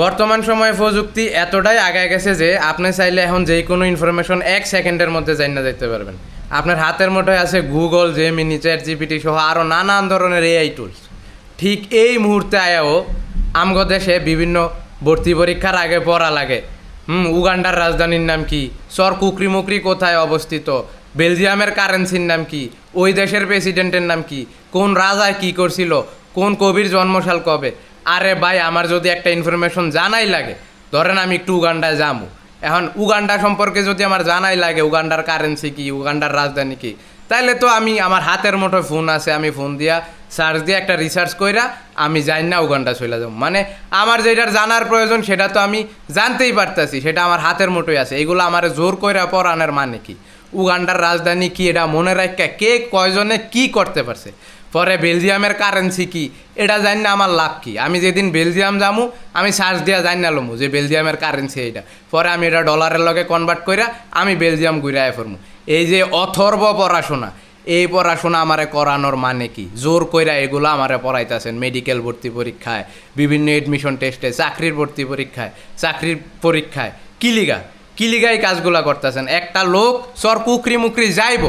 বর্তমান সময়ে প্রযুক্তি এতটাই আগায় গেছে যে আপনি চাইলে এখন যে কোনো ইনফরমেশন 1 সেকেন্ডের মধ্যে জানিয়ে যেতে পারবেন। আপনার হাতের মুঠোয় আছে গুগল, জেমিনি, চ্যাট জিপিটি সহ আরও নানান ধরনের এআই টুলস। ঠিক এই মুহূর্তে আয়াও আমগো দেশে বিভিন্ন ভর্তি পরীক্ষার আগে পড়া লাগে উগান্ডার রাজধানীর নাম কি, সর কুকরিমুকরি কোথায় অবস্থিত, বেলজিয়ামের কারেন্সির নাম কি, ওই দেশের প্রেসিডেন্টের নাম কি, কোন রাজায় কি করছিল, কোন কবির জন্মসাল কবে। আরে ভাই, আমার যদি একটা ইনফরমেশন জানাই লাগে, ধরেন আমি একটু উগান্ডায় যাবো, এখন উগান্ডা সম্পর্কে যদি আমার জানাই লাগে উগান্ডার কারেন্সি কি, উগান্ডার রাজধানী কি, তাইলে তো আমি আমার হাতের মুঠোয় ফোন আছে, আমি ফোন দিয়া সার্চ দিয়ে একটা রিসার্চ কইরা আমি যাই না উগান্ডা চলে যাব। মানে আমার যেটার জানার প্রয়োজন সেটা তো আমি জানতেই পারতাছি, সেটা আমার হাতের মুঠোয় আছে। এগুলো আমার জোর কইরা পড়ানোর মানে কি, উগান্ডার রাজধানী কি এটা মনে রাখা কে কয়জনে কি করতে পারছে, পরে বেলজিয়ামের কারেন্সি কি এটা জানি না আমার লাভ কি। আমি যেদিন বেলজিয়াম যামু আমি সার্চ দিয়া জানি না লমু যে বেলজিয়ামের কারেন্সি এইটা, পরে আমি এটা ডলারের লগে কনভার্ট কইরা আমি বেলজিয়াম ঘুরায় ফেরমু। এই যে অথর্ব পড়াশোনা, এই পড়াশোনা আমারে করানোর মানে কি? জোর কইরা এগুলো আমারে পড়াইতেছেন মেডিকেল ভর্তি পরীক্ষায়, বিভিন্ন এডমিশন টেস্টে, চাকরির ভর্তি পরীক্ষায়, চাকরির পরীক্ষায়। কিলিগাই কাজগুলা করতেছেন। একটা লোক সর কুকরি মুকরি যাইব,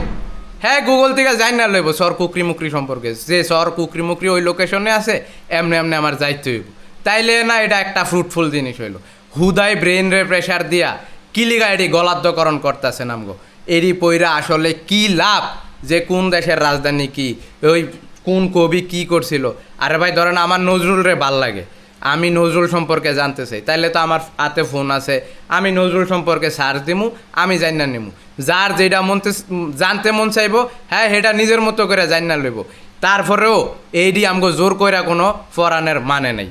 হ্যাঁ গুগল থেকে যাই না লইব সর কুকরি মুকরি সম্পর্কে, যে সর কুকরি মুকরি ওই লোকেশনে আছে, এমনি এমনি আমার যাইতে হইব, তাইলে না এটা একটা ফ্রুটফুল জিনিস হইল। হুদাই ব্রেন রে প্রেশার দিয়া কিলিগা এটি গলাদ্যকরণ করতেছে নামগো। এরই পইরা আসলে কি লাভ যে কোন দেশের রাজধানী কি, ওই কোন কবি কি করছিল। আরে ভাই ধরেন আমার নজরুল রে ভাল লাগে, আমি নজরুল সম্পর্কে জানতে চাই, তাইলে তো আমার হাতে ফোন আছে, আমি নজরুল সম্পর্কে সার্চ দিমু, আমি জানি না নিমু। যার যেটা জানতে মন চাইব, হ্যাঁ সেটা নিজের মতো করে জানি না লইব। তারপরেও এইডি আমগো জোর কইরা কোনো ফরানের মানে নেই।